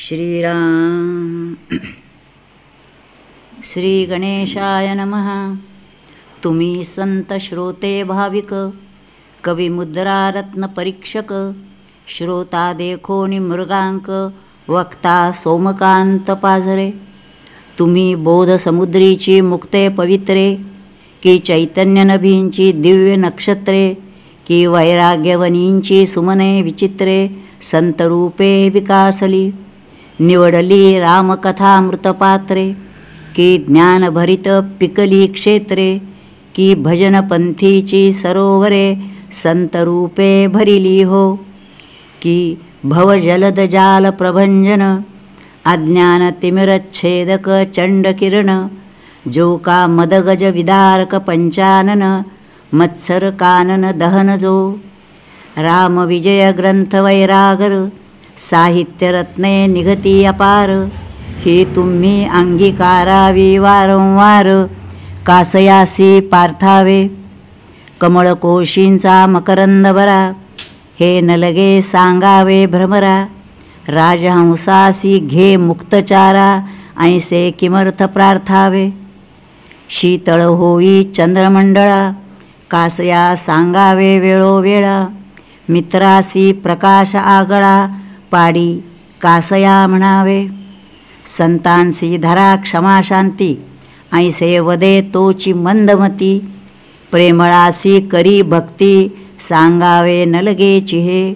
श्रीराम. श्री गणेशाय नमः. तुम्ही संत श्रोते भाविक, कवी मुद्रा रत्न परीक्षक, श्रोता देखोनी मृगांक, वक्ता सोमकांत पाझरे. तुम्ही बोध समुद्रीची मुक्ते पवित्रे, की चैतन्य नभींची दिव्य नक्षत्रे, की वैराग्यवनींची सुमने विचित्रे संतरूपे विकासली. निवडली रामकथामृतपात्रे, की ज्ञानभरित पिकली क्षेत्रे, की भजनपंथीची सरोवरे संतरूपे भरिली हो. की भवजलद जाल प्रभंजन, अज्ञान तिमिरच्छेदक चंडकिरण, जो का मदगज विदारक पंचानन, मत्सर कानन दहन जो. राम विजय ग्रंथ वैरागर, साहित्य रत्ने निघती अपार. ही तुम्ही अंगीकारावी वारंवार, कासयासी पार्थावे. कमळकोशींचा मकरंद बरा, हे नलगे सांगावे भ्रमरा. राजहंसासी घे मुक्तचारा, ऐसे किमर्थ प्रार्थावे. शीतळ होई चंद्रमंडळा, कासया सांगावे वेळोवेळा. मित्रासी प्रकाश आगळा, पाडी कासया म्हणावे. संतांसी धरा क्षमा शांती, ऐसे वदे तोची मंदमती. प्रेमळासी करी भक्ती, सांगावे नलगे चिहे.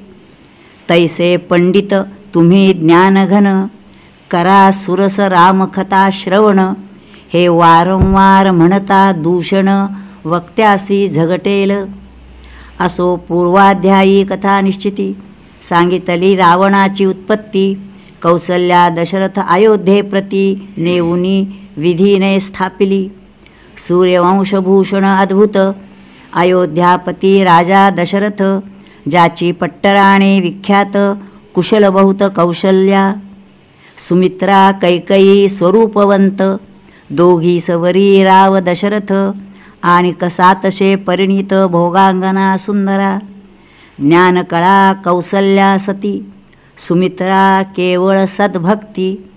तैसे पंडित तुम्ही ज्ञानघन, करा सुरस रामकथा श्रवण. हे वारंवार म्हणता दूषण, वक्त्यासी झगटेल. असो पूर्वाध्यायी कथा निश्चिती, सांगितली रावणाची उत्पत्ती. कौसल्या दशरथ अयोध्येप्रती, नेऊनी विधीने स्थापिली. सूर्यवंशभूषण अद्भुत, अयोध्यापती राजा दशरथ. ज्याची पट्टराणे विख्यात, कुशल बहुत कौशल्या. सुमित्रा कैकयी स्वरूपवंत, दोघी सवरी राव दशरथ. आणि कसातशे परिणित भोगांगना सुंदरा. ज्ञानकळा कौसल्या सती, सुमित्रा केवळ सद्भक्ती.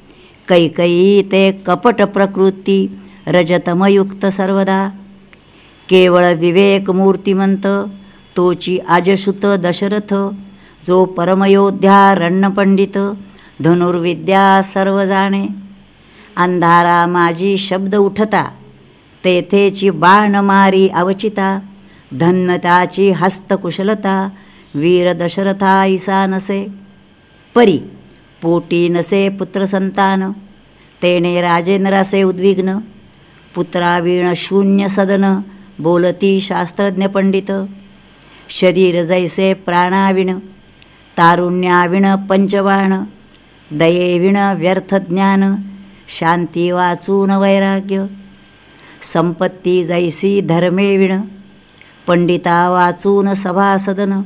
कैकयी ते कपट प्रकृती, रजतमयुक्त सर्वदा. केवळ विवेक मूर्तिमंत, तोची अजसुत दशरथ. जो परमयोध्या रणपंडित, धनुर्विद्या सर्व जाणे. अंधारा माझी शब्द उठता, तेथेची बाण मारी अवचिता. धन्य त्याची हस्तकुशलता, वीर दशरथा ईसा नसे. परी पोटी नसे पुत्रसंतान, तेने राजेंद्रासे उद्विग्न. पुत्रावीण शून्य सदन, बोलती शास्त्रज्ञ पंडित. शरीर जैसे प्राणाविण, तारुण्याविण पंचबाण. दयेविण व्यर्थ ज्ञान, शांती वाचून वैराग्य. संपत्ती जैसी धर्मेविण, पंडिता वाचून सभासदन.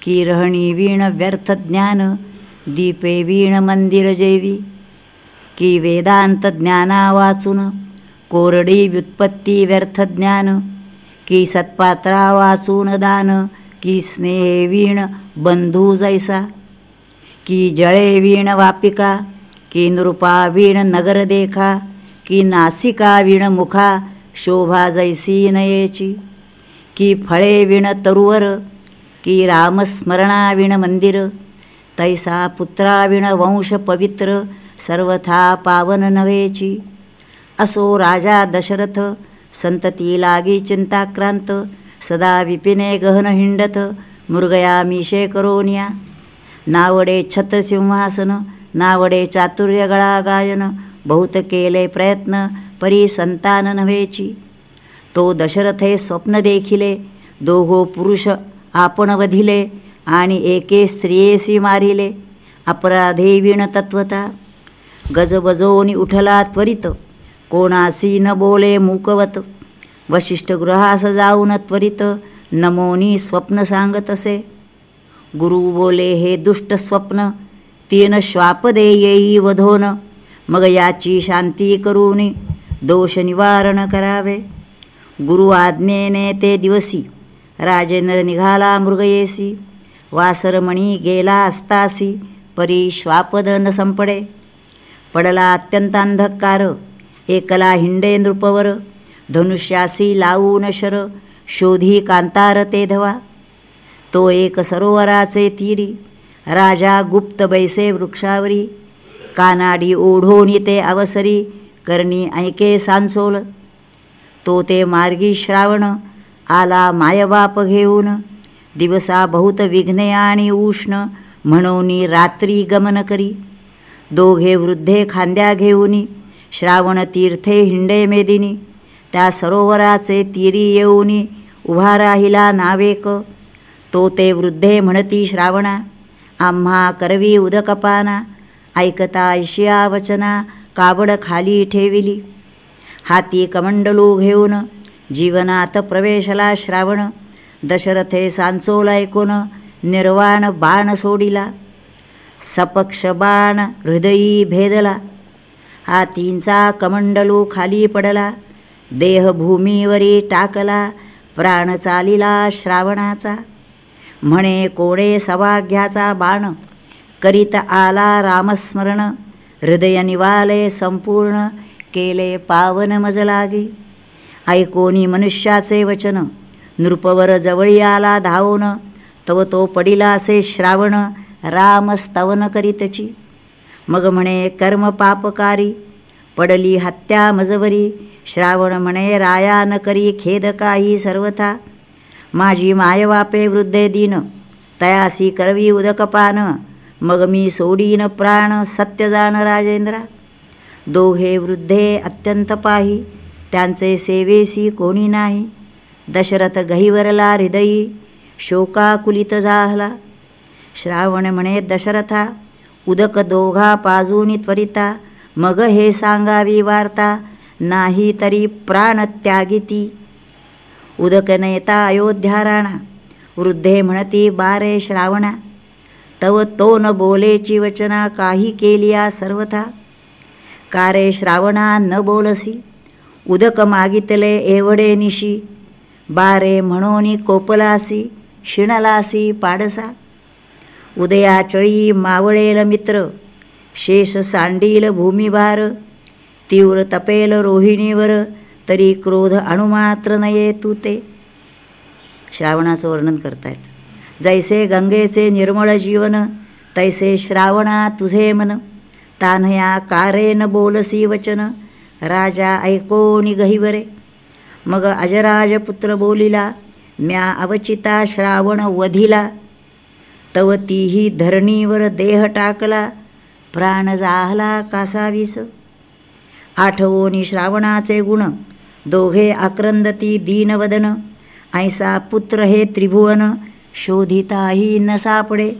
की रहणी वीण व्यर्थ ज्ञान, दीपे वीण मंदिर जेवी. की वेदांत ज्ञाना वाचून, कोरडी व्युत्पत्ती व्यर्थ ज्ञान. की सत्पात्रा वाचून दान, की स्नेहे वीण बंधू जैसा. की जळे वीण वापिका, की नृपा वीण नगर देखा. की नासिका वीण मुखा, शोभा जैसी नयेची. की फळे वीण तरुवर, की रामस्मरणा वीण मंदिर. तैसा पुत्राविण वंश पवित्र, सर्वथा पावन नव्हेची. असो राजा दशरथ, संतती लागी चिंताक्रांत. सदा विपिने गहन हिंडत, मृगया मिशे करोनिया. नावडे छत्रसिंहासन, नावडे चातुर्य गळा गायन. बहुत केले प्रयत्न, परी संतान नव्हेची. तो दशरथे स्वप्न देखिले, दोघो पुरुष आपण वधिले. आणि एके स्त्रियेसी मारिले, अपराधे वीण तत्वता. गजबजोनी उठला त्वरित, कोणासी न बोले मूकवत. वशिष्ठ गृहास जाऊन त्वरित, नमोनी स्वप्न सांगतसे. गुरु बोले हे दुष्ट स्वप्न, तीन श्वापदे येई वधोन. मग याची शांती करूनी, दोष निवारण करावे. गुरु आज्ञेने ते दिवसी, राजेंद्र निघाला मृगयेसी. वासरमणी गेला असतासी, परी श्वापद न संपडे. पडला अत्यंत अंधकार, एकला हिंडे नृपवर. धनुष्यासी लावून शर, शोधी कांतार ते धवा. तो एक सरोवराचे तीरी, राजा गुप्त बैसे वृक्षावरी. कानाडी ओढोनी ते अवसरी, करणी ऐके सांसोल. तो ते मार्गी श्रावण, आला मायबाप घेऊन. दिवसा बहुत विघ्ने आणि उष्ण, म्हणूनी रात्री गमन करी. दोघे वृद्धे खांद्या घेऊनी, श्रावण तीर्थे हिंडे मेदिनी. त्या सरोवराचे तीरी येऊनी, उभा राहिला नावेक. तो ते वृद्धे म्हणती श्रावणा, आम्हा करवी उदकपाना. ऐकता ऐशिया वचना, काबड खाली ठेविली. हाती कमंडलू घेऊन, जीवनात प्रवेशला श्रावण. दशरथे सांचोल ऐकून, निर्वाण बाण सोडिला. सपक्ष बाण हृदयी भेदला, हातींचा कमंडलू खाली पडला. देह भूमीवरी टाकला, प्राण चालिला श्रावणाचा. म्हणे कोणे सवाघ्याचा बाण, करीत आला रामस्मरण. हृदय निवाले संपूर्ण, केले पावन मज लागे. ऐकोनी मनुष्याचे वचन, नृपवर जवळी आला धावून. तव तो पडिलासे श्रावण, राम स्तवन करीतची. मग म्हणे कर्म पापकारी, पडली हत्या मजवरी. श्रावण म्हणे राया न करी खेद काही सर्वथा. माझी मायवापे वृद्धे दीन, तयासी करवी उदकपान. मग मी सोडीन प्राण, सत्य जाण राजेंद्रा. दोघे वृद्धे अत्यंत पाही, त्यांचे सेवेसी कोणी नाही. दशरथ गहिवरला हृदयी, शोकाकुलित झाला. श्रावण म्हणे दशरथा, उदक दोघा पाजूनी त्वरिता. मग हे सांगावी वार्ता, नाही तरी प्राण त्यागिती. उदक नेता अयोध्या राणा, वृद्धे म्हणती बारे श्रावणा. तव तो न बोलेची वचना, काही केलिया सर्वथा. कारे श्रावणा न बोलसी, उदक मागितले एवढे निशी. बारे म्हणून कोपलासी, शिणलासी पाडसा. उदयाचळी मावळेल मित्र, शेष सांडील भूमिभार. तीव्र तपेल रोहिणीवर, तरी क्रोध अणुमात्र नये तू ते. श्रावणाचं वर्णन करतायत. जैसे गंगेचे निर्मळ जीवन, तैसे श्रावणा तुझे मन. तान्हया कारे न बोलसी वचन, राजा ऐकोनी गहिवरे. मग अजराजपुत्र बोलिला, म्या अवचिता श्रावण वधिला. तव तीही धरणीवर देह टाकला, प्राण जाहला कासावीस. आठवोनी श्रावणाचे गुण, दोघे आक्रंदती दीनवदन. ऐसा पुत्र हे त्रिभुवन, शोधिताही न सापडे.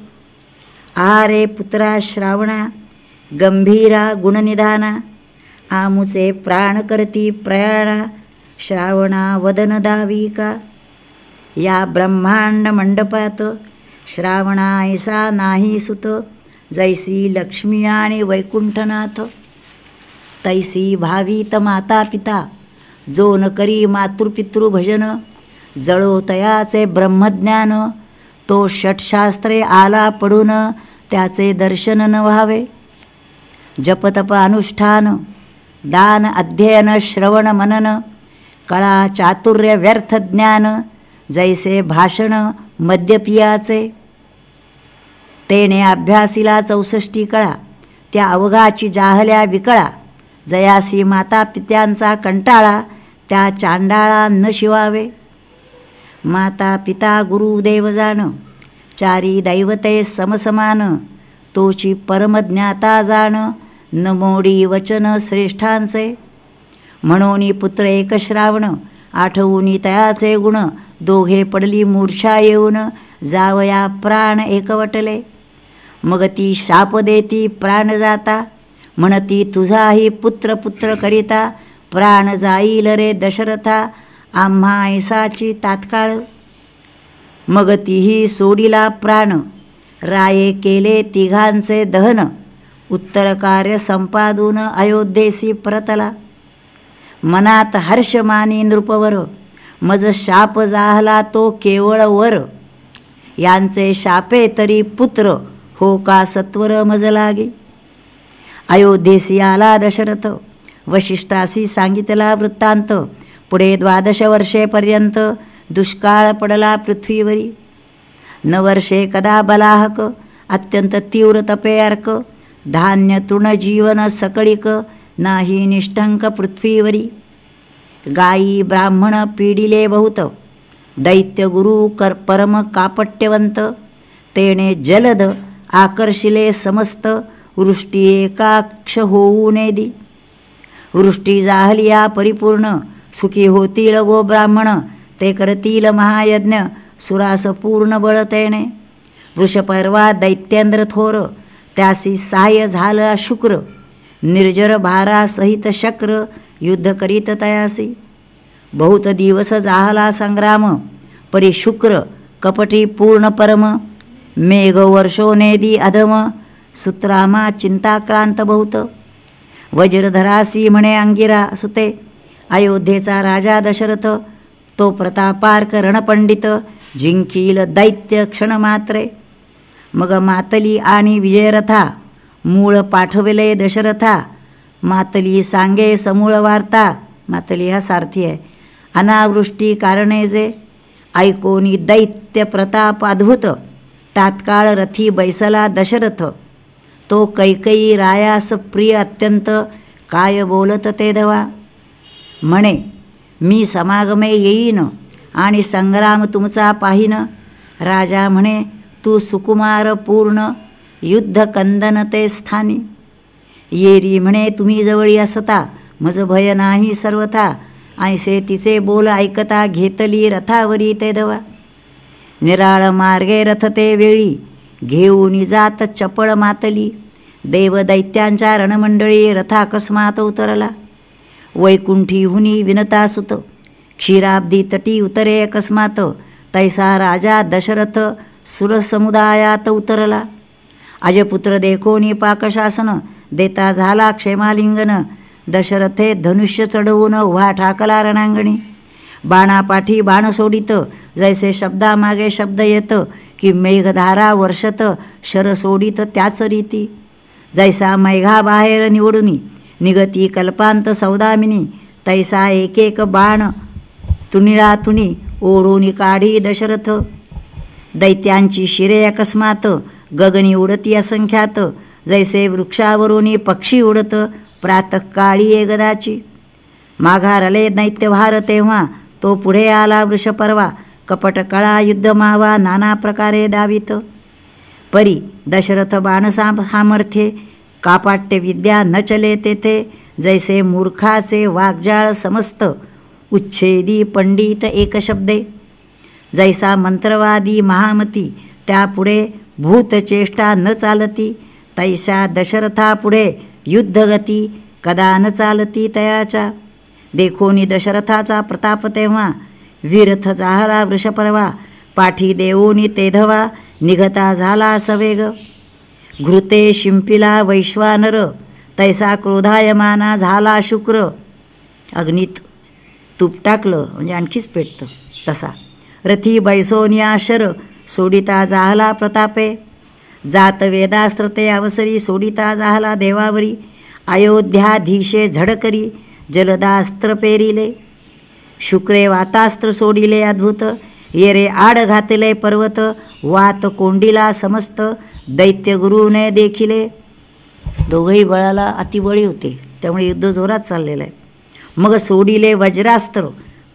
आरे पुत्रा श्रावणा, गंभीरा गुणनिधाना. आमुचे प्राण करती प्रयाणा, श्रावणा वदन दाविका. या ब्रह्मांड मंडपात, श्रावणा ऐसा नाही सुत. जैसी लक्ष्मी आणि वैकुंठनाथ, तैसी भावीत माता पिता. जो न करी मातृपितृ भजन, जळो तयाचे ब्रह्मज्ञान. तो षटशास्त्रे आला पडून, त्याचे दर्शन न व्हावे. जपतप अनुष्ठान, दान अध्ययन श्रवण मनन. कळा चातुर्य व्यर्थ ज्ञान, जैसे भाषण मद्यपियाचे. तेने अभ्यासीला 64 कळा, त्या अवघाची जाहल्या विकळा. जयासी माता पित्यांचा कंटाळा, त्या चांडाळा न शिवावे. माता पिता गुरु देव जाण, चारी दैवते समसमान. तोची परमज्ञाता जाण, न मोडी वचन श्रेष्ठांचे. म्हणून पुत्र एक श्रावण, आठवूनी तयाचे गुण. दोघे पडली मूर्छा येऊन, जावया प्राण एकवटले. मग ती शाप देती प्राण जाता, म्हणती तुझाही पुत्र पुत्र करिता. प्राण जाईल रे दशरथा, आम्हा ऐसाची तात्काळ. मग तीही सोडिला प्राण, राये केले तिघांचे दहन. उत्तर कार्य संपादून अयोध्येसी परतला. मनात हर्ष मानी नृपवर, मज शाप जाहला तो केवळ वर. यांचे शापे तरी पुत्र, हो का सत्वर मज लागे. अयोध्येसी आला दशरथ, वशिष्ठासी सांगितला वृत्तांत. पुढे 12 वर्षेपर्यंत दुष्काळ पडला पृथ्वीवरी. 9 वर्षे कदा बलाहक, अत्यंत तीव्र तपे अर्क. धान्य तृणजीवन सकळिक, नाही निष्ठंक पृथ्वीवरी. गायी ब्राह्मण पीडिले बहुत, दैत्य गुरु परम कापट्यवंत. तेणे जलद आकर्षिले समस्त, वृष्टी एकाक्ष होऊ नेदी. वृष्टी जाहलिया परिपूर्ण, सुखी होतील गो ब्राह्मण. ते करतील महायज्ञ, सुरास पूर्ण बळ तेणे. वृषपर्वा दैत्येंद्र थोर, त्यासी सहाय्य झाला शुक्र. निर्जर भारा सहित शक्र, युद्ध करीत तयासी. बहुत दिवस जाहला संग्राम, परी शुक्र कपटी पूर्ण परम. मेघ वर्षोनेदी अधम, सूत्रामा चिंताक्रांत बहुत. वज्रधरासी म्हणे अंगिरा सुते, अयोध्येचा राजा दशरथ. तो प्रतापार्क रणपंडित, जिंकील दैत्य क्षणमात्रे. मग मातली आणि विजयरथा, मूळ पाठविले दशरथा. मातली सांगे समूळ वार्ता, मातली हा सारथी आहे. अनावृष्टी कारणे जे, ऐकोनी दैत्य प्रताप अद्भुत. तात्काळ रथी बैसला दशरथ, तो कैकयी रायास प्रिय अत्यंत. काय बोलत ते धवा, म्हणे मी समागमे येईन, आणि संग्राम तुमचा पाहिन. राजा म्हणे तू सुकुमार पूर्ण, युद्ध कंदन ते स्थानी. येरी म्हणे तुम्ही जवळी असता, मज भय नाही सर्वथा. ऐसे तिचे बोल ऐकता, घेतली रथावरी ते धवा. निराळ मार्गे रथ ते वेळी, घेऊन जात चपळ मातली. देव दैत्यांच्या रणमंडळी, रथा अकस्मात उतरला. वैकुंठीहुनी विनता सुत, क्षीराब्दी तटी उतरे अकस्मात. तैसा राजा दशरथ, सुरसमुदायात उतरला. अजपुत्र देखोनी पाकशासन, देता झाला क्षेमालिंगन. दशरथे धनुष्य चढवून उभा ठाकला रणांगणी. बाणापाठी बाण सोडित, जैसे शब्दामागे शब्द येत. की मेघधारा वर्षत, शर सोडित त्याच रीती. जैसा मैघाबाहेर निवडुनी, निगती कल्पांत सौदामिनी. तैसा एक एक बाण तुनिळातुनी, ओढून काढी दशरथ. दैत्यांची शिरे अकस्मात, गगनी उडती असंख्यात. जैसे वृक्षावरुनी पक्षी उडत, प्रातःकाळी एकदाची. माघारले दैत्यभार तेव्हा, तो पुढे आला वृषपर्वा. कपट कळा युद्ध मावा, नाना प्रकारे दावित. परी दशरथ बाणसामर्थ्ये, कापाट्य विद्या न चले तेथे. जैसे मूर्खाचे वाग्जाळ समस्त, उच्छेदी पंडित एक शब्दे. जैसा मंत्रवादी महामती, त्यापुढे भूतचेष्टा न चालती. तैसा दशरथापुढे युद्धगती, कदा न चालती तयाच्या. देखोनी दशरथाचा प्रताप तेव्हा, वीरथ जाहला वृषपर्वा. पाठी देवोनी तेधवा, निघता झाला सवेग. घृते शिंपिला वैश्वानर, तैसा क्रोधायमाना झाला शुक्र. अग्नीत तूप टाकलं म्हणजे आणखीच पेटतं तसा. रथी बैसोनिया शर, सोडिता जाहला प्रतापे. जात वेदास्त्र ते अवसरी, सोडिता जाहला देवावरी. अयोध्याधीशे झडकरी, जलदास्त्र पेरिले. शुक्रे वातास्त्र सोडिले अद्भुत. येरे आड घातले पर्वत, वात कोंडिला समस्त. दैत्य गुरुने देखिले. दोघंही बळाला अतिबळी होते, त्यामुळे युद्ध जोरात चाललेलं आहे. मग सोडिले वज्रास्त्र,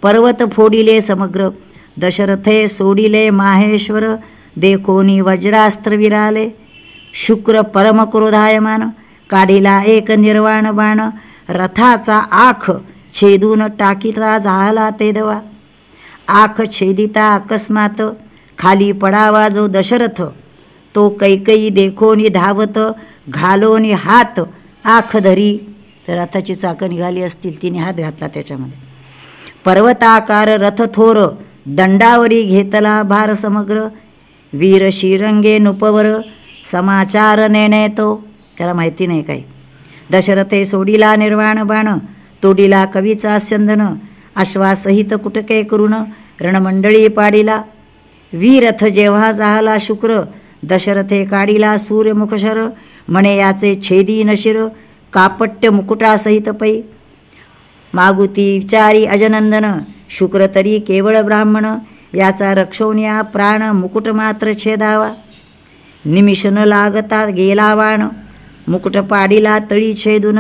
पर्वत फोडिले समग्र. दशरथे सोडिले माहेश्वर, देखोनी वज्रास्त्र विराले. शुक्र परम क्रोधायमान, काढिला एक निर्वाण बाण. रथाचा आख छेदून टाकीला झाला तेधवा. आख छेदिता अकस्मात, खाली पडावा जो दशरथ. तो कैकयी देखोनी धावत, घालोनी हात आख धरी. तर रथाची चाकं निघाली असतील, तिने हात घातला त्याच्यामध्ये. पर्वताकार रथ थोर, दंडावरी घेतला भार समग्र. वीर श्रीरंगे नुपवर, समाचार नेणे तो. त्याला माहिती नाही काही. दशरथे सोडिला निर्वाण बाण, तोडिला कवीचा स्यंदन. अश्वासहित कुटके करून, रणमंडळी पाडिला. वीरथ जेव्हा जाहला शुक्र, दशरथे काढिला सूर्यमुखशर, म्हणे याचे छेदी नशिर, कापट्य मुकुटासहित पै. मागुती विचारी अजनंदन, शुक्र तरी केवळ ब्राह्मण, याचा रक्षोनिया प्राण मुकुट मात्र छेदावा. निमिष न लागता गेला वाण, मुकुट पाडिला तळी छेदून,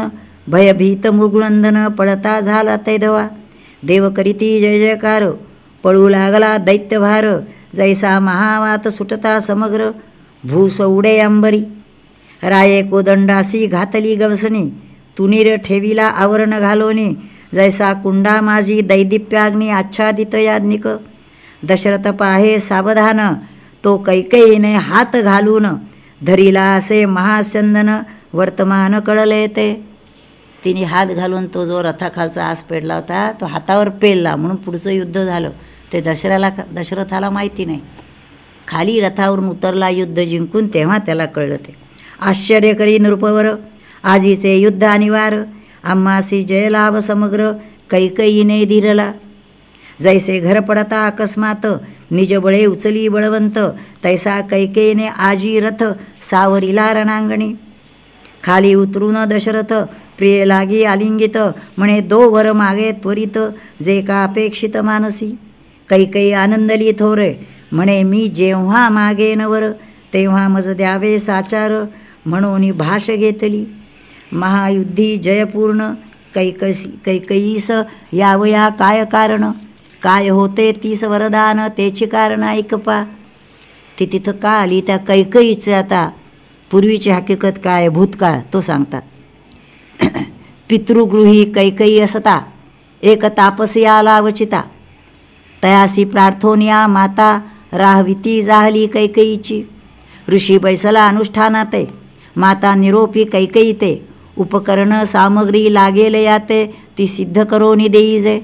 भयभीत मृगनंदन पळता झाला तैदवा. देव करीती जय जयकार, पळू लागला दैत्यभार, जैसा महावात सुटता समग्र, भूस उडे अंबरी. राये कोदंडासी घातली गवसणी, तुनीर ठेविला आवरण घालोनी, जैसा कुंडा माझी दैदिप्याग्नी आच्छादित याज्ञिक. दशरथ पाहे सावधान, तो कैकेयीने हात घालून, धरिला असे महास्यंदन वर्तमान कळले ते. तिने हात घालून तो जो रथाखालचा आस पेडला होता तो हातावर पेलला, म्हणून पुढचं युद्ध झालं. ते दशरथाला माहिती नाही. खाली रथावरून उतरला युद्ध जिंकून, तेव्हा त्याला कळलं ते. आश्चर्य करी नृपवर, आजीचे युद्ध अनिवार, आम्हासी जयलाभ समग्र, कैकेयीने धीरला. जैसे घर पडता अकस्मात, निज बळे उचली बळवंत, तैसा कैकेयीने आजी रथ सावरिला रणांगणी. खाली उतरून दशरथ प्रिय लागी आलिंगित, म्हणे दो वर मागे त्वरित, जे का अपेक्षित मानसी. कैकेयी आनंदली थोरे, म्हणे मी जेव्हा मागेन वर, तेव्हा मज द्यावे साचार, म्हणून भाष घेतली. महायुद्धी जयपूर्ण, कैकेयीस यावया काय कारण, काय होते तीस वरदान, तेची कारण ऐकपा. ती तिथं का आली, त्या कैकेयीचे आता पूर्वीची हकीकत काय, भूतकाळ तो सांगतात. पितृगृही कैकेयी असता, एक तापसी आला वचिता, तयासी प्रार्थोनिया माता, राहविती जाहली कैकेयीची. ऋषी बैसला अनुष्ठानाते, माता निरोपी कैकेयीते, उपकरण सामग्री लागेल याते, ती सिद्ध करोनी देईजे.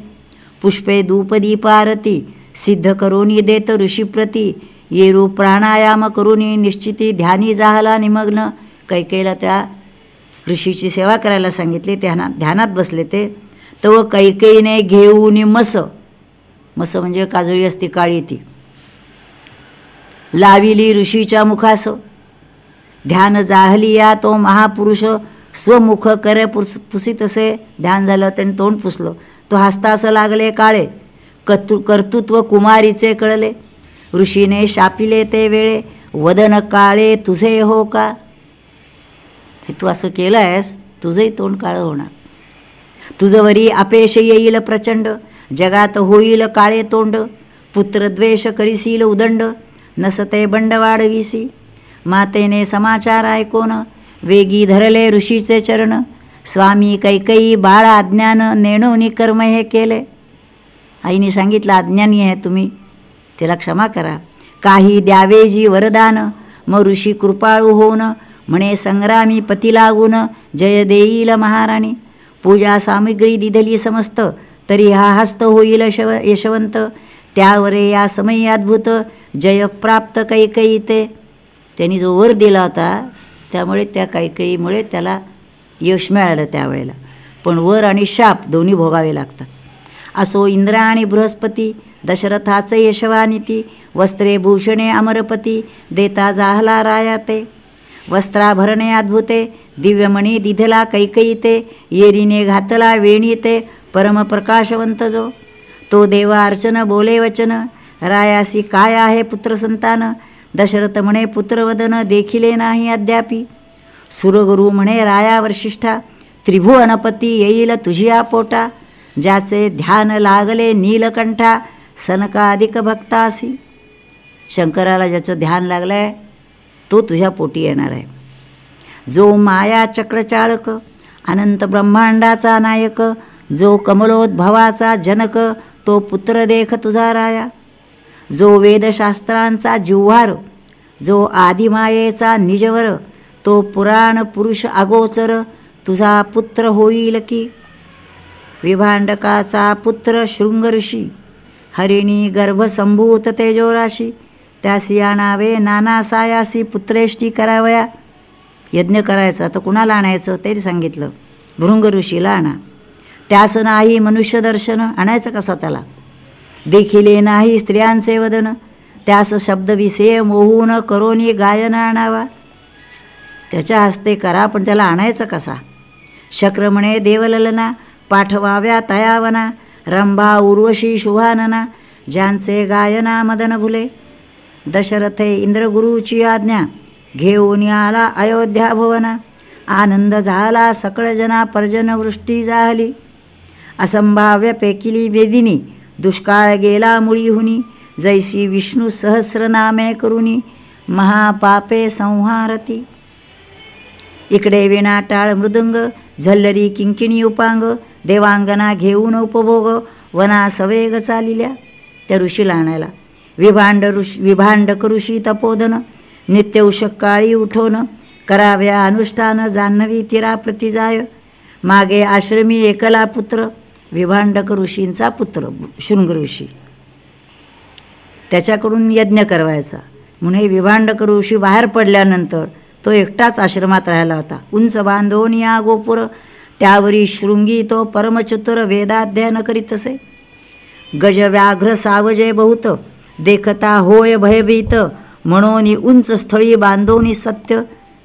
पुष्पे धूपदीपारती, सिद्ध करोनी देत ऋषीप्रती, येरू प्राणायाम करुनी निश्चिती, ध्यानी जाहला निमग्न. कैकेयीला त्या ऋषीची सेवा करायला सांगितली, ध्यानात बसले ते. तो कैकेयीने घेऊन मस म्हणजे काजळी असती काळी ती, लाविली ऋषीच्या मुखास. ध्यान जाहली या तो महापुरुष, स्वमुख करे पुसितसे. ध्यान झालं त्याने तोंड पुसलं, तो हस्तास लागले काळे, कर्तृत्व कुमारीचे कळले. ऋषीने शापिले ते वेळे, वदन काळे तुझे हो का. तू असं केलं आहेस, तुझंही तोंड काळं होणार. तुझवरी अपेश येईल प्रचंड, जगात होईल काळे तोंड. पुत्रद्वेष करीसील उदंड, नसते बंड वाढविसी. मातेने समाचार ऐकोन, वेगी धरले ऋषीचे चरण. स्वामी कैकेयी बाळ अज्ञान, नेणोनी कर्म हे केले. आईने सांगितलं अज्ञानी आहे तुम्ही, त्याला क्षमा करा. काही द्यावे जी वरदान, मग ऋषी कृपाळू होऊन, म्हणे संग्रामी पती लागून, जय देईल महाराणी. पूजा सामग्री दिधली समस्त, तरी हा हस्त होईल यशवंत. त्यावरे या समयी अद्भुत, जय प्राप्त कैकेयी ते. त्यांनी जो वर दिला होता त्यामुळे त्या कैकेयीमुळे त्याला यश मिळालं त्यावेळेला. पण वर आणि शाप दोन्ही भोगावे लागतात. असो इंद्र आणि बृहस्पती, दशरथाचे यशवानिती. वस्त्रे भूषणे अमरपती, देता जाहला राया ते. वस्त्राभरणे अद्भुते, दिव्यमणी दिधला कैकेयी ते. येरीने घातला वेणी ते, परमप्रकाशवंत जो. तो देवा अर्चन बोले वचन, रायासी काय आहे पुत्रसंतान. दशरथ म्हणे पुत्रवदन, देखिले नाही अद्यापी. सुरगुरु म्हणे राया वशिष्ठा, त्रिभुवनपती येईल तुझिया पोटा. ज्याचे ध्यान लागले नीलकंठा, सनकाधिक भक्तासी. शंकराला ज्याचं ध्यान लागलं आहे तो तुझ्या पोटी येणार आहे. जो माया चक्रचाळक, अनंत ब्रह्मांडाचा नायक. जो कमलोद्भवाचा जनक, तो पुत्र देख तुझा राया. जो वेदशास्त्रांचा जिव्हार, जो आदिमायेचा निजवर. तो पुराण पुरुष अगोचर, तुझा पुत्र होईल की. विभांडकाचा पुत्र शृंग ऋषी, हरिणी गर्भसंभूत तेजोराशी. त्यासी आणावे नाना सायासी, पुत्रेष्टी करावया. यज्ञ करायचा तर कुणाला आणायचं ते सांगितलं, भृंग ऋषीला आणा. त्यास नाही मनुष्य दर्शन, आणायचं कसं त्याला. देखिले नाही स्त्रियांचे वदन, त्यास शब्दविषय मोहून करोनी गायन आणावा. त्याच्या हस्ते करा, पण त्याला आणायचं कसा? शक्र म्हणे देवललना, पाठवाव्या तयावना, रंभा उर्वशी शुभानना, ज्यांचे गायना मदन भुले. दशरथे इंद्रगुरूची आज्ञा, घेऊन आला अयोध्या भुवना. आनंद झाला सकळ जना, पर्जनवृष्टी झाली. असंभाव्य पेकिली वेदिनी, दुष्काळ गेला मुळीहुनी. जैसी विष्णू सहस्रनामे करुनी, महापापे संहारती. इकडे विणा टाळ मृदंग, झल्लरी किंकिणी उपांग. देवांगना घेऊन उपभोग, वना सवेग चालिल्या. त्या ऋषीला आणायला. विभांडक ऋषी तपोधन, नित्य उशक्काळी उठोन. कराव्या अनुष्ठान, जान्हवी तिरा प्रतिजाय. मागे आश्रमी एकला पुत्र, विभांडक ऋषींचा पुत्र शृंग ऋषी. त्याच्याकडून यज्ञ करवायचा. म्हणून विभांडक ऋषी बाहेर पडल्यानंतर तो एकटाच आश्रमात राहिला होता. उंच बांधोनिया गोपुर, त्यावरी शृंगी तो परमचतुर. वेदाध्ययन करीत असे. गज व्याघ्र सावजे बहुत, देखता होय भयभीत. म्हणून उंच स्थळी बांधोनी सत्य,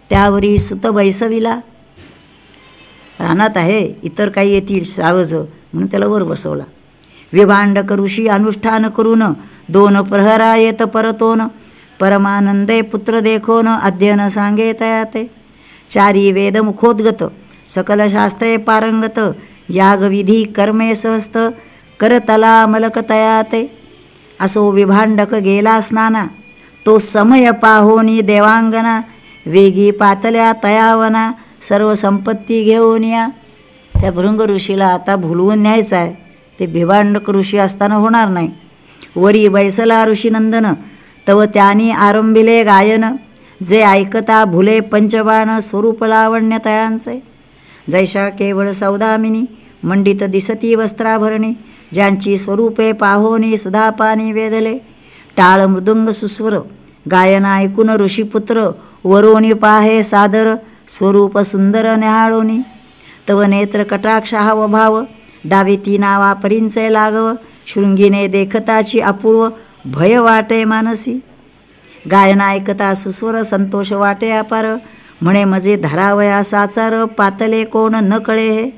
त्यावरी सुत बैसविला. रानात आहे, इतर काही येतील सावज, म्हणून त्याला वर बसवला. विभांडक ऋषी अनुष्ठान करून, दोन प्रहरा येत परतोन. परमानंदे पुत्र देखोन, अध्ययन सांगे तयाते. चारी वेद मुखोद्गत, सकल शास्त्रे पारंगत. यागविधी कर्मे सहस्त, करतला मलक तयाते. असो विभांडक गेला स्नाना, तो समय पाहोनी देवांगना. वेगी पातल्या तयावना, सर्व संपत्ती घेऊन या. त्या भृंग ऋषीला आता भुलवून न्यायचं आहे. ते विभांडक ऋषी असताना होणार नाही. वरी बैसला ऋषीनंदन, तव त्यांनी आरंभिले गायन. जे ऐकता भुले पंचबाण, स्वरूप लावण्य तयांचे. जैशा केवळ सौदामिनी, मंडित दिसती वस्त्राभरणी. ज्यांची स्वरूपे पाहोनी सुधापानी वेदले. टाळ मृदुंग सुस्वर, गायन ऐकून ऋषीपुत्र. वरोनी पाहे सादर, स्वरूप सुंदर न्याहाळोनी. तव नेत्र कटाक्ष हा भाव, डावीती नावा परींचे लागव. शृंगीने देखताची अपूर्व, भय वाटे मानसी. गायन ऐकता सुस्वर, संतोष वाटे अपार. म्हणे मजे धरावया साचार, पातले कोण न कळे हे.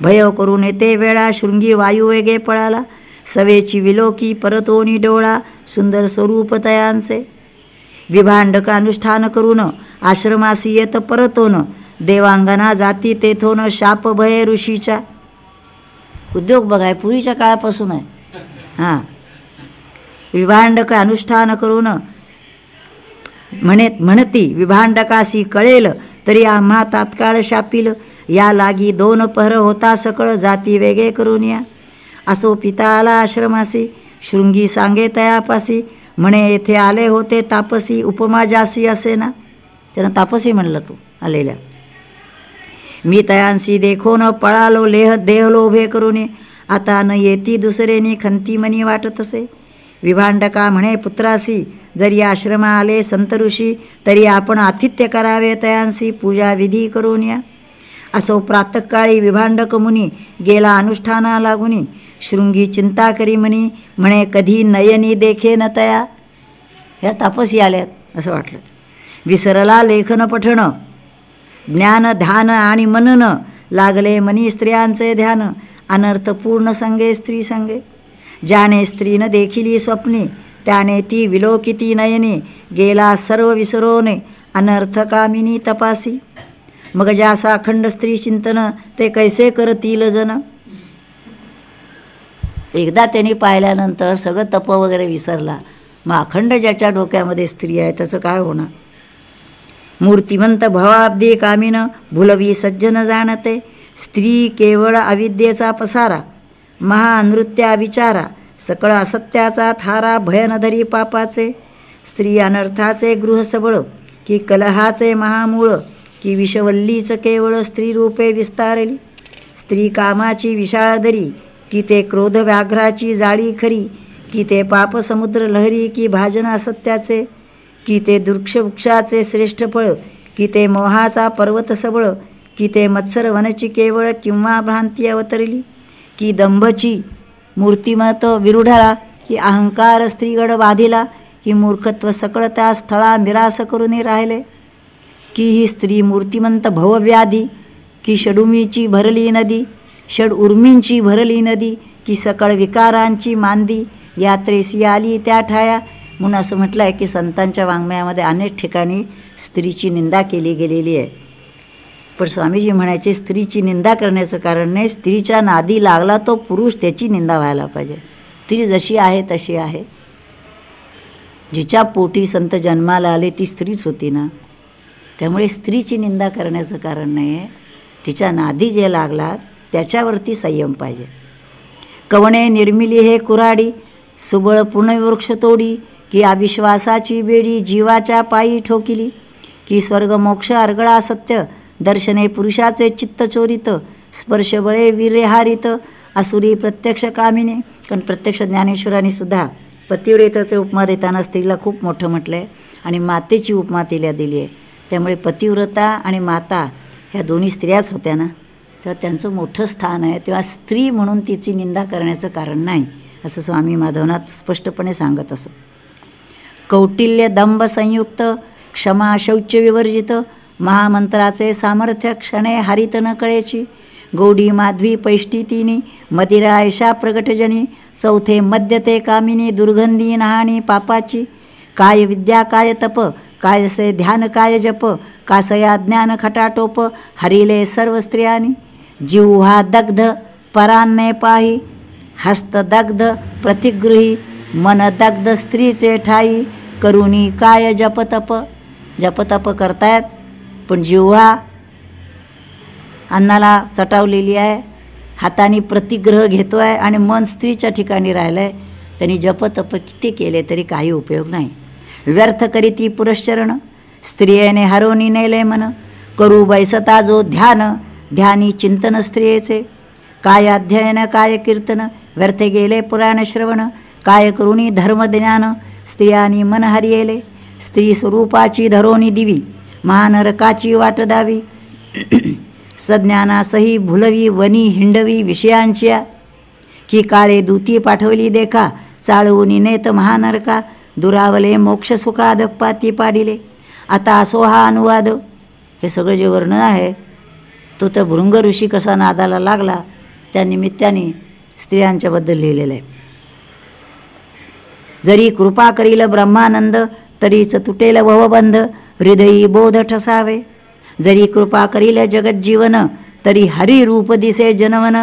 भय करून येते वेळा, शृंगी वायू वेगे पळाला. सवेची विलोकी परतोनी डोळा, सुंदर स्वरूप तयांचे. विभांडक अनुष्ठान करून, आश्रमासी येत परतोन. देवांगना जाती तेथोन, शाप भय ऋषीच्या. उद्योग बघाय पूर्वीच्या काळापासून आहे. हां, विभांडक अनुष्ठान करून म्हणती, विभांडकासी कळेल तरी आम्हा तात्काळ शापील. या लागी दोन पहर होता सकळ, जाती वेगे करून या. असो पिता आला आश्रमासी, शृंगी सांगे तयापासी. म्हणे येथे आले होते तापसी, उपमा जासी असे ना. त्यानं तापसी म्हणलं तू आलेल्या. मी तयांसी देखोन पळालो, देह लोभे करून. आता न येती दुसरेनी, खंती मनी वाटत असे. विभांडका म्हणे पुत्रासी, जरी आश्रमा आले संत ऋषी, तरी आपण आतिथ्य करावे तयांसी. पूजा विधी करून या. असो प्रातःकाळी विभांडक मुनी, गेला अनुष्ठाना लागुनी. शृंगी चिंता करी म्हणी, म्हणे कधी नयनी देखे न तया. ह्या तापसी आल्यात असं वाटलं. विसरला लेखन पठण, ज्ञान ध्यान आणि मनन. लागले मनी स्त्रियांचे ध्यान, अनर्थपूर्ण संगे स्त्री संगे. ज्याने स्त्रीनं देखिली स्वप्ने, त्याने ती विलोकिती नयने. गेला सर्व विसरोने, अनर्थकामिनी तपासी. मग ज्यासा अखंड स्त्री चिंतन, ते कैसे करतील जन. एकदा त्यांनी पाहिल्यानंतर सगळं तप वगैरे विसरला. मग अखंड ज्याच्या डोक्यामध्ये स्त्री आहे त्याचं काय होणार. मूर्तिमंत भवाब्दी कामिन, भुलवी सज्जन जाणते. स्त्री केवळ अविद्येचा पसारा, महानृत्या विचारा. सकळ असत्याचा थारा, भयनधरी पापाचे. स्त्री अनर्थाचे गृहसबळ, की कलहाचे महामूळ. की विषवल्लीच केवळ स्त्री रूपे विस्तारली. स्त्री कामाची विशाळदरी, की ते क्रोध व्याघ्राची जाळी खरी. की ते पापसमुद्र लहरी, की भाजन असत्याचे. की ते वृक्षाचे श्रेष्ठ फळ, की ते मोहाचा पर्वत सबळ. की ते मत्सर वनची केवळ, किंवा भ्रांती अवतरली. की दंभची मूर्तिमत विरुढाला, की अहंकार स्त्रीगड बाधिला. की मूर्खत्व सकळ त्या स्थळा मिरास करून राहिले, की ही स्त्री मूर्तिमंत भवव्याधी, की षडुमीची भरली नदी, षड उर्मींची भरली नदी, की सकळ विकारांची मांदी, यात्रेसी आली त्या ठाया. म्हणून असं म्हटलं आहे की संतांच्या वाङ्मयामध्ये अनेक ठिकाणी स्त्रीची निंदा केली गेलेली आहे. पण स्वामीजी म्हणायचे स्त्रीची निंदा करण्याचं कारण नाही, स्त्रीच्या नादी लागला तो पुरुष त्याची निंदा व्हायला पाहिजे. स्त्री जशी आहे तशी आहे. जिच्या पोटी संत जन्माला आले ती स्त्रीच होती ना, त्यामुळे स्त्रीची निंदा करण्याचं कारण नाही आहे. तिच्या नादी जे लागला त्याच्यावरती संयम पाहिजे. कवणे निर्मिली हे कुऱ्हाडी, सुबळ पुण्यवृक्ष तोडी, की अविश्वासाची बेडी जीवाच्या पायी ठोकिली, की स्वर्ग मोक्ष अर्गळा सत्य, दर्शने पुरुषाचे चित्त चोरित, स्पर्श बळे वीरे हारित, असुरी प्रत्यक्ष कामिने. कारण प्रत्यक्ष ज्ञानेश्वरांनी सुद्धा पतिव्रतेचे उपमा देताना स्त्रीला खूप मोठं म्हटलं आहे आणि मातेची उपमा तिला दिली आहे. त्यामुळे पतिव्रता आणि माता ह्या दोन्ही स्त्रियाच होत्या ना, तेव्हा त्यांचं मोठं स्थान आहे. तेव्हा स्त्री म्हणून तिची निंदा करण्याचं कारण नाही, असं स्वामी माधवनाथ स्पष्टपणे सांगत असत. कौटिल्य दंभ संयुक्त, क्षमा शौच्य विवर्जित, महामंत्राचे सामर्थ्य क्षणे हरित न कळेची, गौडी माध्वी पैष्टी तिनी, मदिरा ऐशा प्रगटजनी, चौथे मद्य ते कामिनी, दुर्गंधी नहाणी पापाची, काय विद्या काय तप, काय से ध्यान काय जप, कासया ज्ञान खटाटोप, हरिले सर्व स्त्रियांनी, जिव्हा दग्ध परान्ने पाही, हस्त दग्ध प्रतिगृही, मन दग्ध स्त्रीचे ठाई, करुणी काय जपतप. जपतप करतायत पण जिव्हा अन्नाला चटावलेली आहे, हाताने प्रतिग्रह घेतो आहे आणि मन स्त्रीच्या ठिकाणी राहिलं आहे. त्यांनी जपतप किती केले तरी काही उपयोग नाही. व्यर्थ करीती पुरश्चरण, स्त्रियेने हरवणी नेले मन, करू बैसता जो ध्यान, ध्यानी चिंतन स्त्रियेचे, काय अध्ययन काय कीर्तन, व्यर्थ गेले पुराण श्रवण, काय करुणी धर्मज्ञान, स्त्रियांनी मन हरियेले, स्त्री स्वरूपाची धरोनी दिवी, महानरकाची वाट दावी, सज्ञानासही भुलवी वनी हिंडवी विषयांच्या, की काळे दूती पाठवली देखा, चाळवून नेत महानरका, दुरावले मोक्ष सुखाद पाती पाडिले. आता असो हा अनुवाद. हे सगळं जे वर्णन आहे तो त्या भृंग ऋषी कसा नादाला लागला त्या निमित्ताने स्त्रियांच्याबद्दल लिहिलेलं आहे. जरी कृपा करील ब्रह्मानंद, तरीच तुटेल भवबंध, हृदयी बोध ठसावे. जरी कृपा करील जगज्जीवन, तरी हरिरूप दिसे जनवन,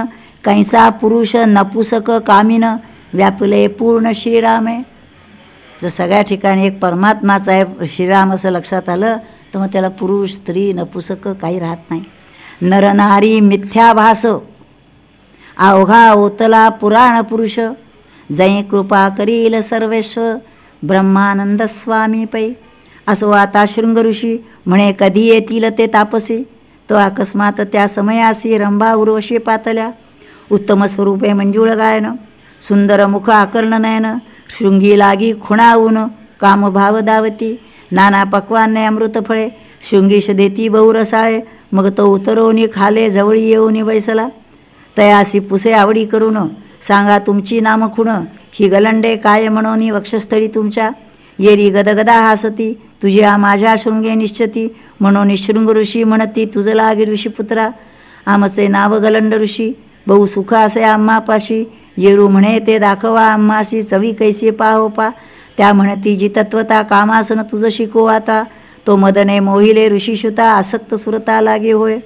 कैसा पुरुष नपुसक कामिन, व्यापले पूर्ण श्रीरामे. जर सगळ्या ठिकाणी एक परमात्माचा आहे श्रीराम असं लक्षात आलं तर मग त्याला पुरुष स्त्री नपुसक काही राहत नाही. नरनारी मिथ्याभास, अवघा ओतला पुराण पुरुष, जै कृपा करील सर्वेश्वर, ब्रह्मानंद स्वामी पै. असो आता शृंग ऋषी म्हणे कधी येतील ते तापसी, तो अकस्मात त्या समयासी रंभा उर्वशी पातल्या. उत्तम स्वरूपे मंजुळ गायन, सुंदर मुख आकर्ण नयन, शृंगी लागी खुणावून कामभाव दावती. नाना पक्वाने अमृत फळे, शृंगीश देती बहुरसाळे, मग तो उतरवणी खाले जवळी येऊनी बैसला. तयासी पुसे आवडी करून, सांगा तुमची नाम खुण, ही गलंडे काय म्हणून वक्षस्थळी तुमच्या. येरी गदगदा हासती, तुझ्या माझ्या शृंगे निश्चती, म्हणून शृंग ऋषी म्हणती तुझ लागी ऋषीपुत्रा. आमचे नाव गलंड ऋषी, बहु सुख असे आम्हापाशी, येरू म्हणे ते दाखवा आम्हासी, चवी कैसी पाहो पा. त्या म्हणती जी तत्वता कामासन तुझ शिको आता, तो मदने मोहिले ऋषीशुता, आसक्त सुरता लागे होय.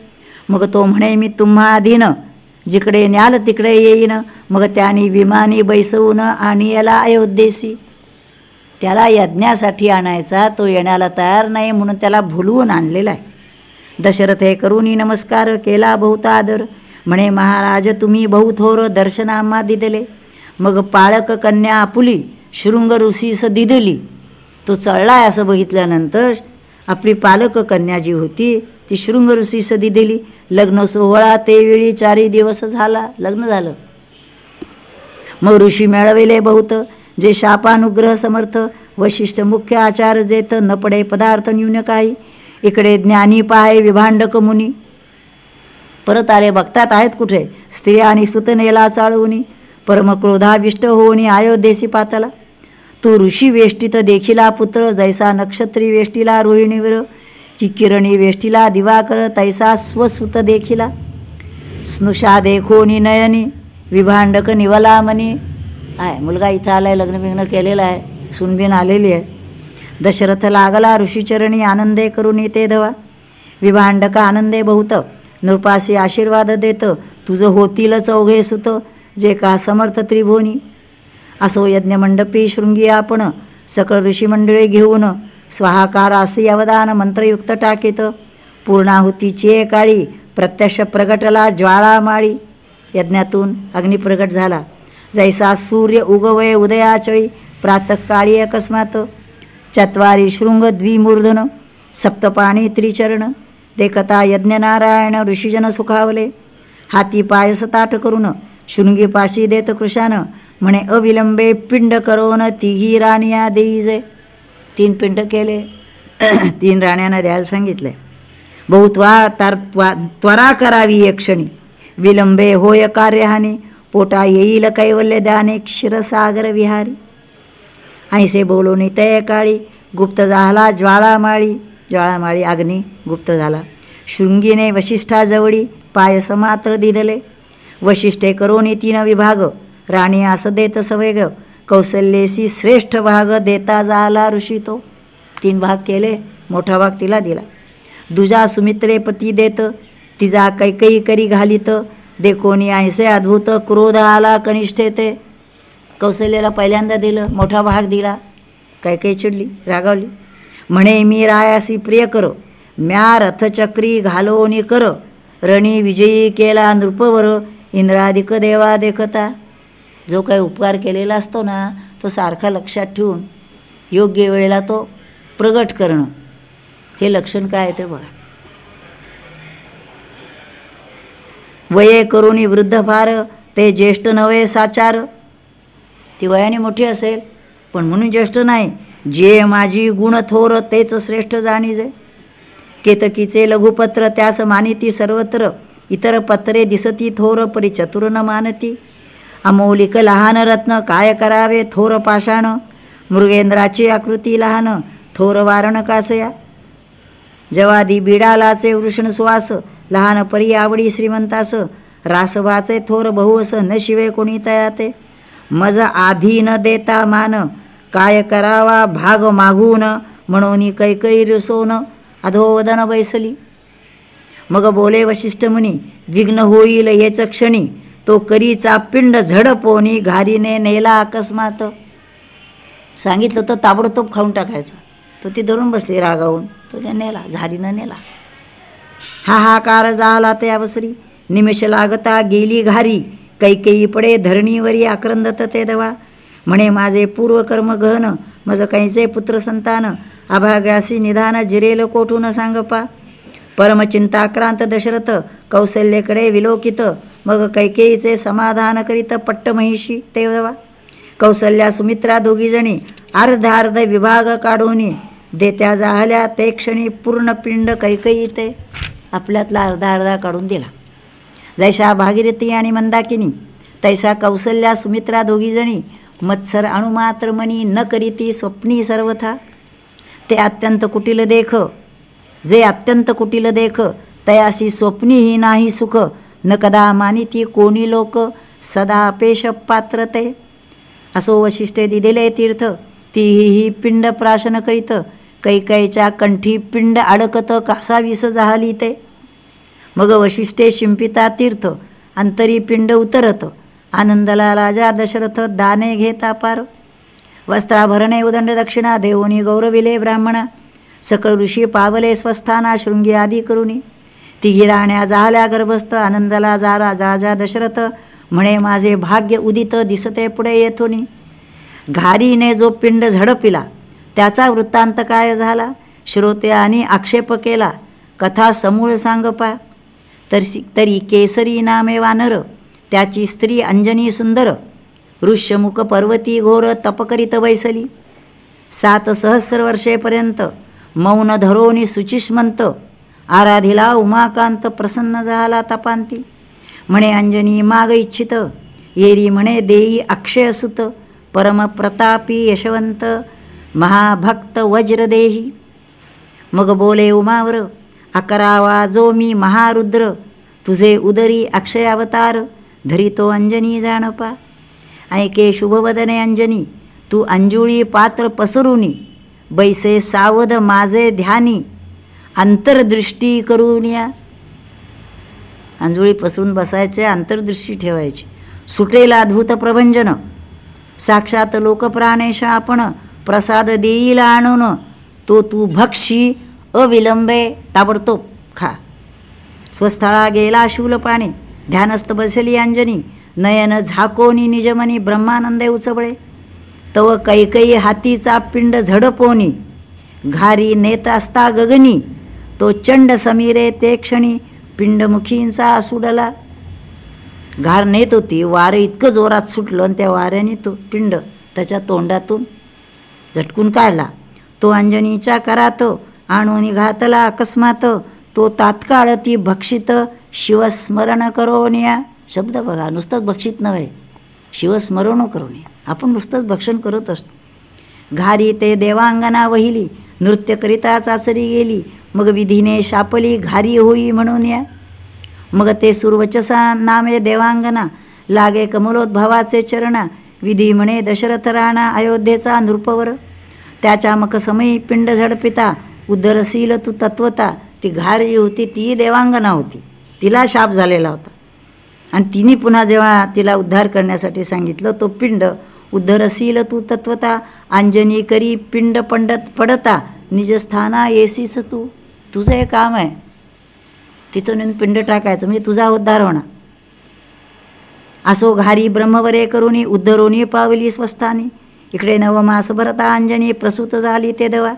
मग तो म्हणे मी तुम्हा अधीन, जिकडे न्याल तिकडे येईन. मग त्याने विमानी बैसवून आणि याला अयोध्येसी. त्याला यज्ञासाठी आणायचा, तो येण्याला तयार नाही म्हणून त्याला भुलवून आणलेला आहे. दशरथे करुणी नमस्कार केला बहुता आदर, म्हणे महाराज तुम्ही बहुथोर दर्शन आम्हा दिदले. मग पाळक कन्या आपुली शृंग ऋषीस दिदली. तो चळलाय असं बघितल्यानंतर आपली पालक कन्या जी होती ती शृंग ऋषीस दिदली. लग्न सोहळा ते वेळी 4 दिवस झाला, लग्न झालं. मग ऋषी मिळविले बहुत, जे शापानुग्रह समर्थ, वशिष्ठ मुख्य आचार जेत, न पडे पदार्थ न्यून काही. इकडे ज्ञानी पाहे विभांडक मुनी, परत आले बघतात आहेत कुठे स्त्रिया आणि सुतनेला चाळवणी. परमक्रोधाविष्ट होऊनी अयोध्येसी पातला. तू ऋषी वेष्टित देखिला पुत्र, जैसा नक्षत्री वेष्टीला रोहिणीवर, की किरणी वेष्टीला दिवाकर, तैसा स्वसुत देखिला. स्नुषा देखोनी नयनी, विभांडक निवला मनी. आहे मुलगा इथं आलाय, लग्न बिग्न केलेलं आहे, सुनबिन आलेली आहे. दशरथ लागला ऋषीचरणी, आनंदे करून ते धवा. विभांडक आनंदे बहुत, नृपासी आशीर्वाद देत, तुझं होतील चौघे सुत, जे का समर्थ त्रिभुवनी. असो यज्ञमंडपी शृंगी आपण, सकळ ऋषीमंडळी घेऊन, स्वाहाकार असे अवदान मंत्रयुक्त टाकीत. पूर्णाहुतीची काळी प्रत्यक्ष प्रगटला ज्वाळा माळी. यज्ञातून अग्नी प्रगट झाला, जैसा सूर्य उगवय उदयाचळी, प्रातःकाळी अकस्मात. चत्वारी शृंग द्विमूर्धन, सप्तपाणी त्रिचरण, देखता यज्ञनारायण ऋषीजन सुखावले. हाती पायस ताट करून, शृंगीपाशी देत कृशानं, म्हणे अविलंबे पिंड करोन, तिघी राणिया देईजे. 3 पिंड केले, 3 राण्यांना द्यायला सांगितले. बहुत्वा त्वरा करावी एक क्षणी, विलंबे होय कार्यहानी, पोटा येईल कैवल्य दाने, क्षीरसागर विहारी. ऐसे बोलून ते काळी, गुप्त झाला ज्वाळामाळी. ज्वाळामाळी अग्नी गुप्त झाला. शृंगीने वशिष्ठाजवळी, पायस मात्र दिधले. वशिष्ठे करोनी 3 विभाग, राणी असं देत सवेग, कौशल्येसी श्रेष्ठ भाग, देता झाला ऋषी तो. 3 भाग केले, मोठा भाग तिला दिला. दुजा सुमित्रे पती देत, तिजा कैकई करी घालीत, देखोनी ऐसे अद्भुत, क्रोध आला कनिष्ठे ते. कौशल्याला पहिल्यांदा दिलं, मोठा भाग दिला. कैकई चिडली, रागावली, म्हणे मी रायासी प्रिय करो, म्या रथचक्री घालोनी कर, रणी विजयी केला नृपवर, इंद्रादिक देवा देखता. जो काही उपकार केलेला असतो ना, तो सारखा लक्षात ठेवून योग्य वेळेला तो प्रगट करणं, हे लक्षण काय आहे ते बघा. वये करुणी वृद्ध फार, ते ज्येष्ठ नव्हे साचार. ती वयाने मोठी असेल पण म्हणून ज्येष्ठ नाही. जे माझी गुण थोर, तेच श्रेष्ठ जाणीजे. केतकीचे लघुपत्र, त्यास मानिती सर्वत्र, इतर पत्रे दिसती थोर, परी चतुर न मानती. अमौलिक लहान रत्न, काय करावे थोर पाषाण, मृगेंद्राची आकृती लहान, थोर वारण कासया. जवादी बिडालाचे वृषण सुवास, लहान परी आवडी श्रीमंतास, रासवाचे थोर बहुवस, न शिवे कोणी तयाते. मज आधी न देता मान, काय करावा भाग मागून, म्हणून कैकई रुसोन, अधोवदन बैसली. मग बोले वशिष्ठ मुनी, विघ्न होईल येच क्षणी, तो करीचा पिंड झडपोनी, घारीने नेला अकस्मात. सांगितलं तर ताबडतोब खाऊन टाकायचं. तो ती धरून बसली रागावून, तो त्या नेला, झारीनं नेला. हाहाकार झाला ते अवसरी, निमिष लागता गेली घारी, कैकेयी पडे धरणीवरी आक्रंदत ते दवा. म्हणे माझे पूर्वकर्म गहन, मज कैचे पुत्र संतान, अभाग्यासी निधान, जिरेल कोठून सांगपा. परमचिंताक्रांत दशरथ, कौशल्येकडे विलोकित, मग कैकेयीचे समाधान करीत पट्टमहिषी ते दवा. कौशल्या सुमित्रा दोघीजणी, अर्धार्ध विभाग काढून, देत्या जाहल्या ते क्षणी, पूर्ण पिंड कैकेयी ते. आपल्यातला अर्धा अर्धा काढून दिला. जैसा भागीरथी आणि मंदाकिनी, तैसा कौशल्या सुमित्रा दोघीजणी, मत्सर अणुमात्र मनी, न करीती स्वप्नी सर्वथा. ते अत्यंत कुटिल देख, जे अत्यंत कुटिल देख, तयासी स्वप्नीही नाही सुख, न कदा मानिती कोणी लोक, सदा अपेश पात्र ते. असो वशिष्ठे दिदिले तीर्थ, तीही पिंड प्राशन करीत, कैकईच्या कंठी पिंड अडकत, कासावीस जाहली ते. मग वशिष्ठे शिंपिता तीर्थ, अंतरी पिंड उतरत, आनंदला राजा दशरथ, दाने घेता पार. वस्त्राभरणे उदंड दक्षिणा, देवोनी गौरविले ब्राह्मणा, सकळ ऋषी पावले स्वस्थाना, शृंगी आदी करुणी. तिघी राण्या झाल्या गर्भस्थ, आनंदला झाला राजा दशरथ, म्हणे माझे भाग्य उदित दिसते पुढे येथोनी. घारीने जो पिंड झडपिला, त्याचा वृत्तांत काय झाला, श्रोत्यांनी आक्षेप केला, कथा समूळ सांगपा. तरी केसरी नामे वानर, त्याची स्त्री अंजनी सुंदर, ऋष्यमुख पर्वती घोर, तप करीत बैसली. 7 सहस्र वर्षेपर्यंत मौन धरोनी सुचिष्मंत, आराधिला उमाकांत, प्रसन्न झाला तपांती. म्हणे अंजनी माग इच्छित, येरी म्हणे देई अक्षय सुत, परमप्रतापी यशवंत महाभक्त वज्रदेही. मग बोले उमावर, 11वा जो मी महारुद्र, तुझे उदरी अक्षयावतार, धरितो अंजनी जाणपा. ऐके शुभवदने अंजनी, तू अंजुळी पात्र पसरुनी, बैसे सावध माझे ध्यानी, अंतर्दृष्टी करून या. अंजुळी पसरून बसायचे, अंतर्दृष्टी ठेवायची. सुटेल अद्भुत प्रभंजन, साक्षात लोकप्राणेश आपण, प्रसाद देईल आणून, तो तू भक्षी अविलंबे ताबडतोब खा. स्वस्थळा गेला शूलपाणी, ध्यानस्थ बसली अंजनी, नयन झाकोनी निजमनी, ब्रह्मानंदे उचबळे. तव कैकई हातीचा पिंड झडपोनी, घारी नेत असता गगनी, तो चंड समीरे ते क्षणी, पिंडमुखींचा सुडला. घार नेत होती, वारं इतकं जोरात सुटलं आणि त्या वाऱ्याने तो पिंड त्याच्या तोंडातून झटकून काढला. तो अंजनीच्या करात आणून घातला अकस्मात, तो तात्काळ ती भक्षित शिवस्मरण करून या. शब्द बघा, नुसतंच भक्षित नव्हे, शिवस्मरण करून या. आपण नुसतंच भक्षण करत असतो. घारी ते देवांगना वहिली, नृत्य करिता चाचरी गेली, मग विधीने शापली घारी होई म्हणून या. मग ते सुरवचसा नामे देवांगना, लागे कमलोद्भवाचे चरणा, विधी म्हणे दशरथ राणा अयोध्येचा नृपवर. त्याच्या मक समयी पिंड झडपिता, उद्धरशील तू तत्वता. ती घार जी होती ती देवांगना होती, तिला शाप झालेला होता. आणि तिने पुन्हा जेव्हा तिला उद्धार करण्यासाठी सांगितलं, तो पिंड उद्धरशील तू तत्वता, अंजनी करी पिंड पडता, निजस्थाना येसीस तू. तुझं हे काम आहे, तिथून नेऊन पिंड टाकायचं, म्हणजे तुझा उद्धार होणार. असो घारी ब्रह्मवरे करुणी, उद्धरोनी पावली स्वस्थानी. इकडे नवमास भरता अंजनी, प्रसूत झाली ते दवा.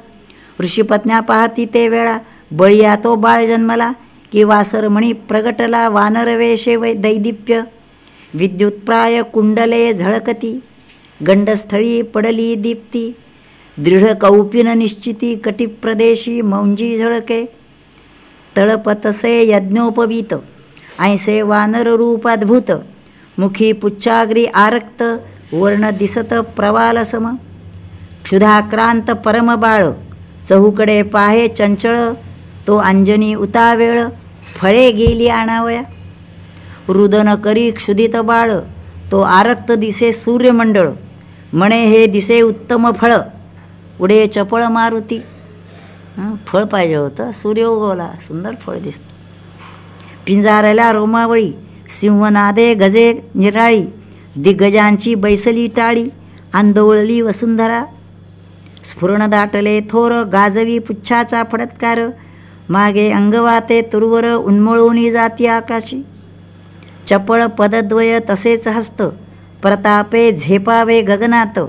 ऋषीपत्न्या पाहती ते वेळा, बळीया तो बाळ जन्मला, की वासरमणी प्रगटला, वानर वेशे दैदिप्य. विद्युत्प्राय कुंडले झळकती, गंडस्थळी पडली दीप्ती. दृढ कौपिन निश्चिती, कटिप्रदेशी मौंजी झळके. तळपतसे यज्ञोपवीत, ऐसे वानर रूप अद्भुत. मुखी पुच्छाग्री आरक्त, वर्ण दिसत प्रवालसम. क्षुधाक्रांत परम बाळ, चहूकडे पाहे चंचळ. तो अंजनी उतावेळ, फळे गेली आणावया. रुदन करी क्षुधित बाळ, तो आरक्त दिसे सूर्यमंडळ. म्हणे हे दिसे उत्तम फळ, उडे चपळ मारुती. फळ पाहिजे होतं, सूर्य उगवला, सुंदर फळ दिसतं. पिंजाऱ्याला रोमावळी, सिंहनादे गजे निराळी. दिग्गजांची बैसली टाळी, आंदोळली वसुंधरा. स्फुरण दाटले थोर, गाजवी पुच्छाचा फडत्कार. मागे अंगवाते तुरवर, उन्मळूनी जाती आकाशी. चपळ पदद्वय तसेच हस्त, प्रतापे झेपावे गगनात.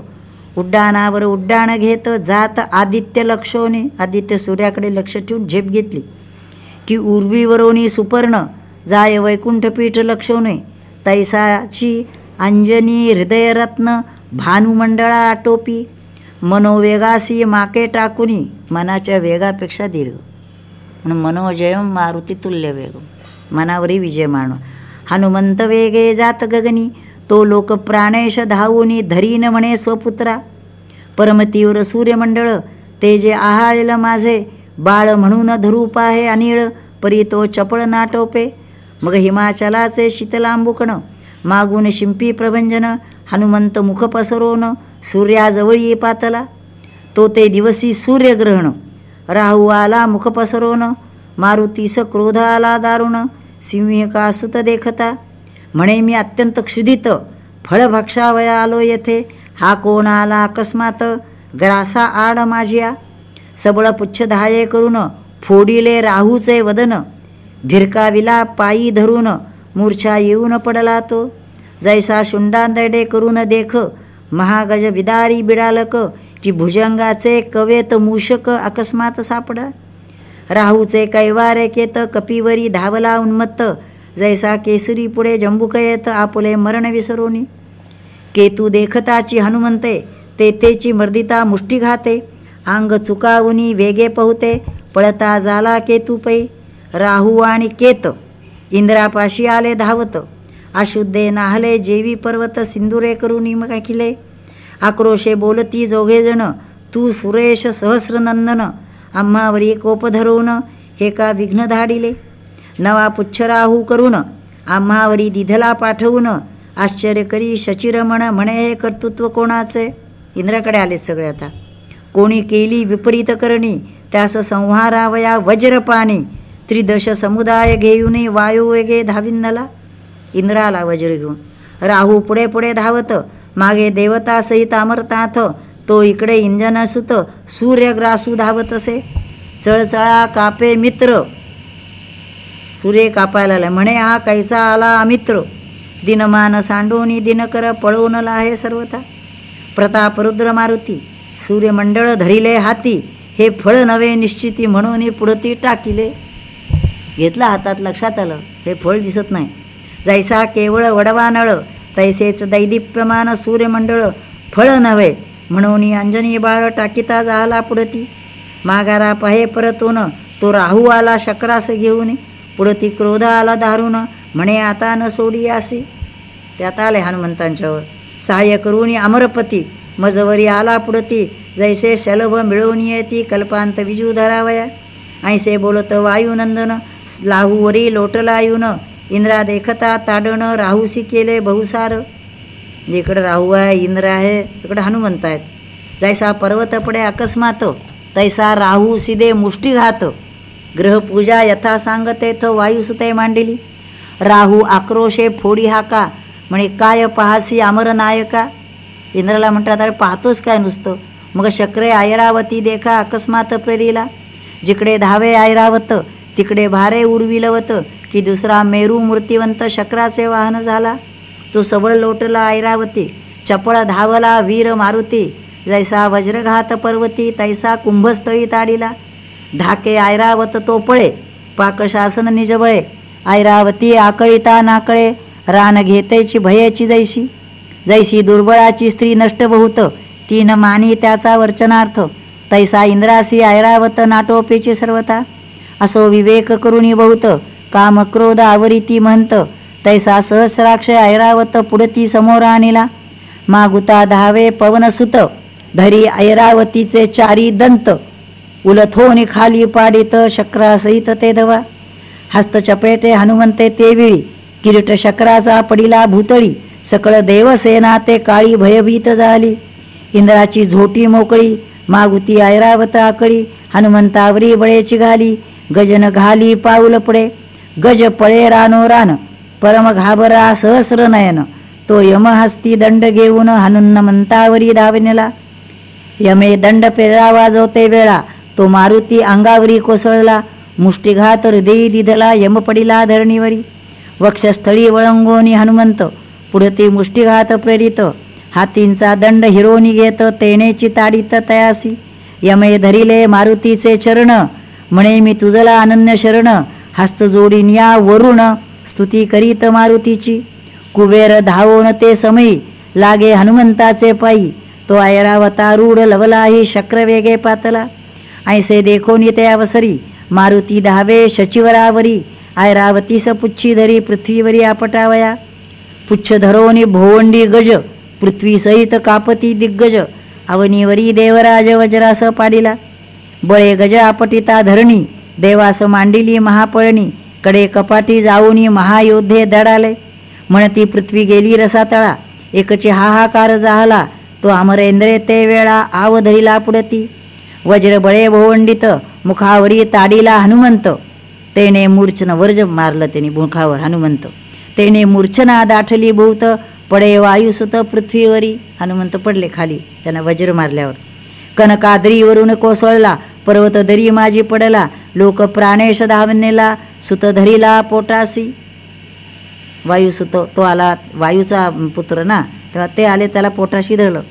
उड्डाणावर उड्डाण घेत जात आदित्य लक्षोने. आदित्य सूर्याकडे लक्ष ठेवून झेप घेतली, की उर्वीवरोनी सुपर्ण, जाय वैकुंठपीठ लक्षोने. तैसाची अंजनी हृदयरत्न, भानुमंडळा आटोपी. मनोवेगासी माके टाकुनी, मनाच्या वेगापेक्षा दीर्घ. म्हणून मनोजयम मारुती तुल्य वेग, मनावरी विजय मानव. हनुमंत वेगे जात गगनी, तो लोक प्राणेश धावूनी. धरीन म्हणे स्वपुत्रा, परमतीवर सूर्यमंडळ. ते जे आहाळेल माझे बाळ, म्हणून धरू पाहे अनिळ. परी तो चपळ नाटोपे. मग हिमाचलाचे शीतलांबुकण, मागून शिंपी प्रभंजन. हनुमंत मुख पसरोन, सूर्याजवळी पातला. तो ते दिवसी सूर्यग्रहण, राहू आला मुख पसरोन. मारुतीस क्रोध आला दारुण, सिंहिकासुत देखता. म्हणे मी अत्यंत क्षुधित, फळ भक्षावया आलो येथे. हा कोण आला अकस्मात, ग्रासा आड माझिया. सबळ पुच्छ धाये करून, फोडिले राहूचे वदन. भिरकाविला पायी धरून, मूर्छा येऊन पडला तो. जैसा शुंडांदडे करून देख, महागज विदारी बिडालक. की भुजंगाचे कवेत मूषक अकस्मात सापडा. राहूचे कैवारे केत, कपिवरी धावला उन्मत्त. जैसा केसरी पुढे जंबुक येत, आपुले मरण विसरोनी. केतू देखताची हनुमंते, तेथेची मर्दिता मुष्टी घाते. अंग चुकावुनी वेगे पहुते, पळता झाला केतू पै. राहू आणि केत इंद्रापाशी आले धावत. अशुद्धे नाहले जेवी पर्वत, सिंदुरे करुनी मग अखिले. आक्रोशे बोलती जोघेजण, तू सुरेश सहस्रनंदन, आम्हावरी कोप धरून हे का विघ्न धाडिले. नवा पुच्छ राहू करून आम्हावरी दिधला पाठवून, आश्चर्य करी शचिरमण म्हणे हे कर्तृत्व कोणाचे. इंद्राकडे आले सगळे आता. कोणी केली विपरीत करणी, त्यास संहारावया वज्रपाणी, त्रिदश समुदाय घेऊन वायू वेगे धाविन्नला. इंद्राला वज्र घेऊन. राहू पुढे पुढे धावत, मागे देवता सहित अमरताथ, तो इकडे इंजनसुत सूर्यग्रासू धावत असे. चळचळा कापे मित्र, सूर्य कापायला आला, म्हणे हा कैसा आला अमित्र, दिनमान सांडोनी दिनकर पळवून लाहे सर्वथा. प्रताप रुद्र मारुती, सूर्यमंडळ धरिले हाती, हे फळ नवे निश्चिती म्हणून पुढती टाकिले. घेतला हातात, लक्षात आलं हे फळ दिसत नाही. जैसा केवळ वडवा नळ, तैसेच दैदिप्यमान सूर्यमंडळ, फळ नव्हे म्हणून अंजनी बाळ टाकिता झाला पुढती. मागारा पाहे परतून, तो राहू आला शक्रास घेऊन, पुढती क्रोध आला दारुण, म्हणे आता न सोडी आसी. त्यात आले हनुमंतांच्यावर. सहाय्य करून अमरपती, मजवरी आला पुढती, जैसे शलभ मिळवून येती कल्पांत विजू धरावया. ऐसे बोलत वायुनंदन, लाहूवरी लोटला येऊन, इंद्रा देखता ताडण, राहूसी केले बहुसार. जिकडे राहू आहे, इंद्र आहे, तिकडे हनुमंत आहेत. जैसा पर्वत पडे अकस्मात, तैसा राहू सिदे मुष्टीघात, ग्रहपूजा यथा सांगतेथ वायुसुते मांडिली. राहू आक्रोशे फोडी हाका, म्हणे काय पाहासी अमरनायका. इंद्राला म्हणतात अरे पाहतोस काय नुसतं. मग शक्रे ऐरावती देखा अकस्मात प्रेरीला, जिकडे धावे ऐरावत तिकडे भारे उर्विलवत, की दुसरा मेरू मूर्तिवंत शक्राचे वाहन झाला. तो सबळ लोटला ऐरावती, चपळ धावला वीर मारुती, जैसा वज्रघात पर्वती तैसा कुंभस्थळी ताडिला. धाके ऐरावत तो पळे, पाकशासन निजबळे, ऐरावती आकळिता नाकळे, रान घेतेची भयेची जैशी. जैशी दुर्बळाची स्त्री नष्ट बहुत, तीन मानी त्याचा वचनार्थ, तैसा इंद्रासी ऐरावत नाटोपेची सर्वता. असो विवेक करुणी बहुत, काम क्रोध आवरिती म्हणत, तैसा सहस्राक्ष ऐरावत पुढती समोर आणिला. मागुता धावे पवनसुत, धरी ऐरावतीचे चारी दंत, उलथोनी खाली पाडित शक्रासहित ते धवा. हस्तचपेटे हनुमंते तेवेळी, किरीट शक्राचा पडिला भूतळी, सकळ देवसेना ते काळी भयभीत झाली. इंद्राची झोटी मोकळी, मागुती ऐरावत आकळी, हनुमंतावरी बळेची घाली, गजन घाली पाऊल पडे. गज पळे रानो रान, परम घाबरा सहस्र नयन, तो यमहस्ती दंड घेऊन हनुमंतावरी धावनेला. यमे दंड पेरावा जो ते वेळा, तो मारुती अंगावरी कोसळला. मुष्टिघात हृदयी दिधला, यम पडिला धरणीवरी. वक्षस्थळी वळंगोनी हनुमंत, पुढती मुष्टिघात प्रेरित, हातींचा दंड हिरोनी घेत तेनेची ताडित तयासी. यमे धरिले मारुतीचे चरण, म्हणे मी तुझला अनन्य शरण, हस्त जोडीन या वरुण, स्तुती करीत मारुतीची. कुबेर धावोन ते समयी, लागे हनुमंताचे पायी, तो ऐरावतारूढ लवलाही शक्रवेगे पातला. ऐसे देखोनी ते अवसरी, मारुती धावे शचिवरावरी, ऐरावतीस पुच्छी धरी पृथ्वीवरी आपटावया. पुच्छ धरोनी भोवंडी गज, पृथ्वी सहित कापती दिग्गज, अवनीवरी देवराज वज्रास पाडिला. बळे गज आपटिता धरणी, देवास मांडिली महापळणी, कडे कपाटी जाऊनी महायोद्धे दडाले. म्हणती पृथ्वी गेली रसातळा, एकचे हाहाकार झाला, तो अमरेंद्रे ते वेळा आव धरिला पुढती. वज्र बळे भोवंडित, मुखावरी ताडिला हनुमंत, तेने मूर्छन वर्ज मारलं त्यांनी मुखावर हनुमंत. तेने मूर्छना दाठली भूत, पडे वायुसुत पृथ्वीवरी. हनुमंत पडले खाली त्यांना वज्र मारल्यावर. कनकादरीवरून कोसळला, पर्वत दरी माझी पडला, लोक प्राणेश धावनेला, सुत धरिला पोटासी. वायुसुत तो आला, वायूचा पुत्र ना, तेव्हा ते आले त्याला पोटाशी धरलं.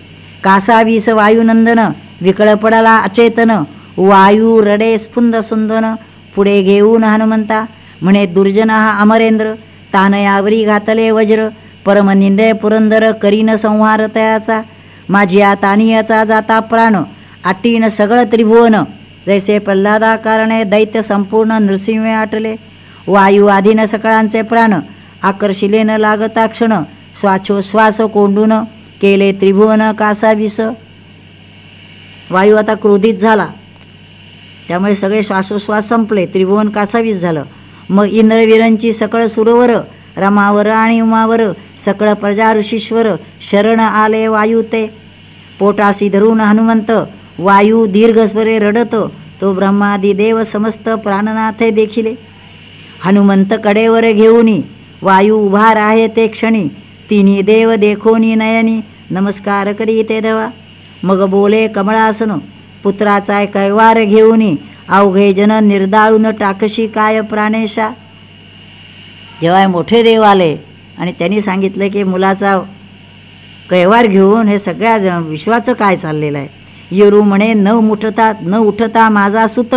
कासावीस वायुनंदन, विकळ पडाला अचेतन, वायू रडे स्फुंद सुंदन, पुढे घेऊन हनुमंता, म्हणे दुर्जना हा अमरेंद्र, तानयावरी घातले वज्र, परमनिंदे पुरंदर करीन संहार तयाचा. माझी तानियाचा जाता प्राण, आटीन सगळ त्रिभुवन, जैसे प्रल्हादा कारणे दैत्य संपूर्ण नृसिंह आटले. वायू आधीन सकळांचे प्राण, आकर्षिलेन लागता क्षण, श्वासोश्वास कोंडून, केले त्रिभुवन कासावीस. वायू आता क्रोधित झाला, त्यामुळे सगळे श्वासोश्वास संपले, त्रिभुवन कासावीस झालं. मग इंद्रवीरांची सकळ सुरवर, रमावर आणि उमावर, सकळ प्रजा ऋषीश्वर शरण आले वायू ते. पोटासी धरून हनुमंत वायू दीर्घस्वरे रडत, तो ब्रह्मादी देव समस्त प्राणनाथे देखिले. हनुमंत कडेवर घेऊनी वायू उभा राहे ते क्षणी, तिन्ही देव देखोनी नयनी नमस्कार करी ते धवा. मग बोले कमळासन पुत्राचा कैवार घेऊनी, अवघे जन निर्दाळून टाकशी काय प्राणेशा. जेव्हा मोठे देव आले आणि त्यांनी सांगितलं की मुलाचा कैवार घेऊन हे सगळ्या विश्वाचं काय चाललेलं आहे. येरू म्हणे न उठता माझा सुत,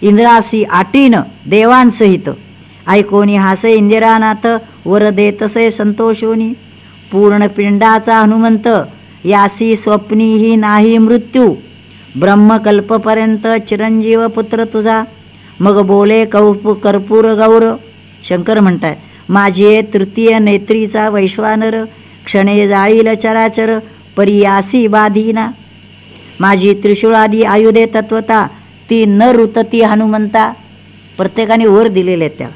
इंद्रासी आटीन देवांसहित. ऐकोनी हासे इंदिरानाथ वर देतसे संतोषोनी. पूर्ण पिंडाचा हनुमंत यासी स्वप्नीही नाही मृत्यू, ब्रह्मकल्पपर्यंत चिरंजीव पुत्र तुझा. मग बोले कर्पूर गौर. शंकर म्हणताय माझी तृतीय नेत्रीचा वैश्वानर, क्षणे जाळील चराचर परियासी बाधीना. माझी त्रिशूळादी आयुधे तत्वता, ती न ऋतती हनुमंता. प्रत्येकाने वर दिलेले त्या.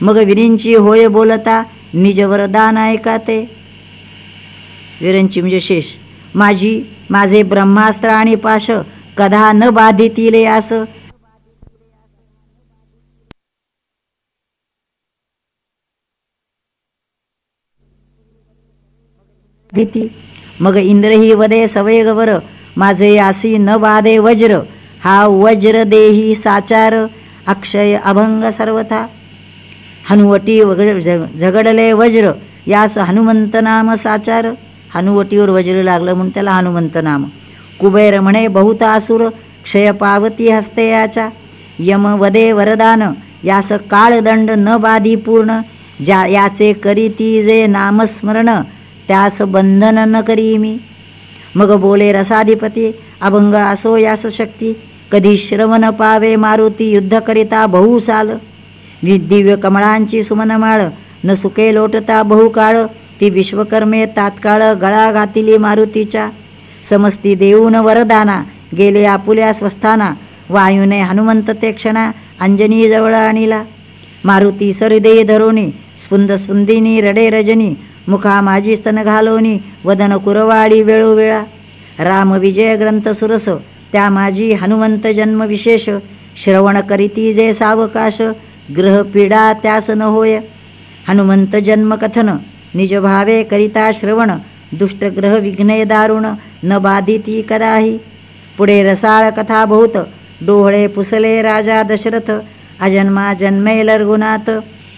मग विरींची होय बोलता, निज वरदान ऐका ते. विरंची म्हणजे शेष. माझे ब्रह्मास्त्र आणि पाश, कधा न बाधितीले आस. मग इंद्रही वदे सवेगवर, माझे आसी न बाधे वज्र. हा वज्र देही साचार, अक्षय अभंग सर्वथा. हनुवटी झगडले वज्र, यास हनुमंत नाम साचार. हनुवटीवर वज्र लागलं म्हणून त्याला हनुमंत नाम. कुबेर म्हणे बहुत आसुर, क्षय पावती हस्ते याच्या. यम वदे वरदान, यास काळदंड न बाधी पूर्ण. याचे करीती जे नामस्मरण, त्यास बंधन न करी मी. मग बोले रसाधिपती, अभंग असो यास शक्ती. कधी श्रवण पावे मारुती, युद्ध करिता बहुसाल. दिव्य कमळांची सुमनमाळ, न सुके लोटता बहुकाळ. ती विश्वकर्मे तात्काळ गळा घातिली मारुतीच्या. समस्ती देऊन वरदाना, गेले आपुल्या स्वस्थाना. वायूने हनुमंत ते क्षणा, अंजनी जवळ आणिला. मारुती सरदे धरोनी, स्पुंद स्पुंदिनी रडे रजनी. मुखा माझी स्तन घालोनी, वदन कुरवाळी वेळोवेळा. राम विजय ग्रंथ सुरस, त्या माझी हनुमंत जन्म विशेष. श्रवण करीती जे सावकाश, ग्रह पीडा त्यास न होय. हनुमंत जन्म कथन, निज भावे करिता श्रवण. दुष्टग्रह विघ्ने दारुण, न बाधिती कदाही. पुढे रसाळ कथा बहुत, डोहळे पुसले राजा दशरथ. अजन्मा जन्मेल रघुनाथ,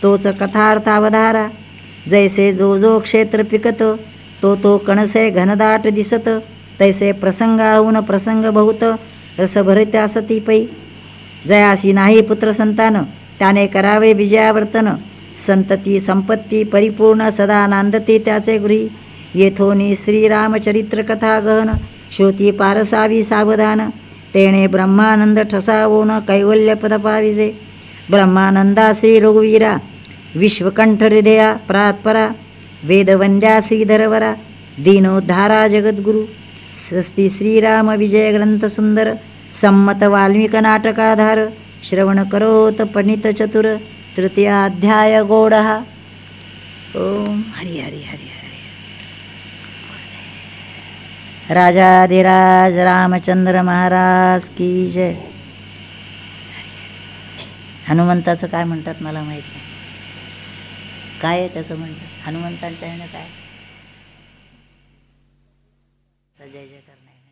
तोच कथार्थावधारा. जैसे जो जो क्षेत्र पिकत, तो कणसे घनदाट दिसत. तैसे प्रसंगाहून प्रसंग बहुत, रसभरित्या सती पै. जयाशी नाही पुत्र संतान, त्याने करावे विजयावर्तन. संतती संपत्ती परिपूर्ण, सदा नांदते त्याचे गृही. येथोनी श्रीरामचरित्र कथा गहन, श्रोती पारसावी सावधान. तेणे ब्रह्मानंद ठसावोन, कैवल्य पद पाविजे. ब्रह्मानंदा श्री रघुवीरा, विश्वकंठ हृदया परात्परा. वेदवंद्या श्रीधरवरा, दीनोद्धारा जगद्गुरु. स्वस्ती श्रीराम विजय ग्रंथ सुंदर, संमत वाल्मिक नाटकाधार. श्रवण करोत पणित चतुर, तृतीयाध्याय गोडहा. ओम हरि हरि हरि हरि. राजाधिराज रामचंद्र महाराज की जय. हनुमंताचं काय म्हणतात मला माहीत नाही. काय आहे त्याचं म्हणतात हनुमंतांच्या ह्यानं काय. जय जय करणार.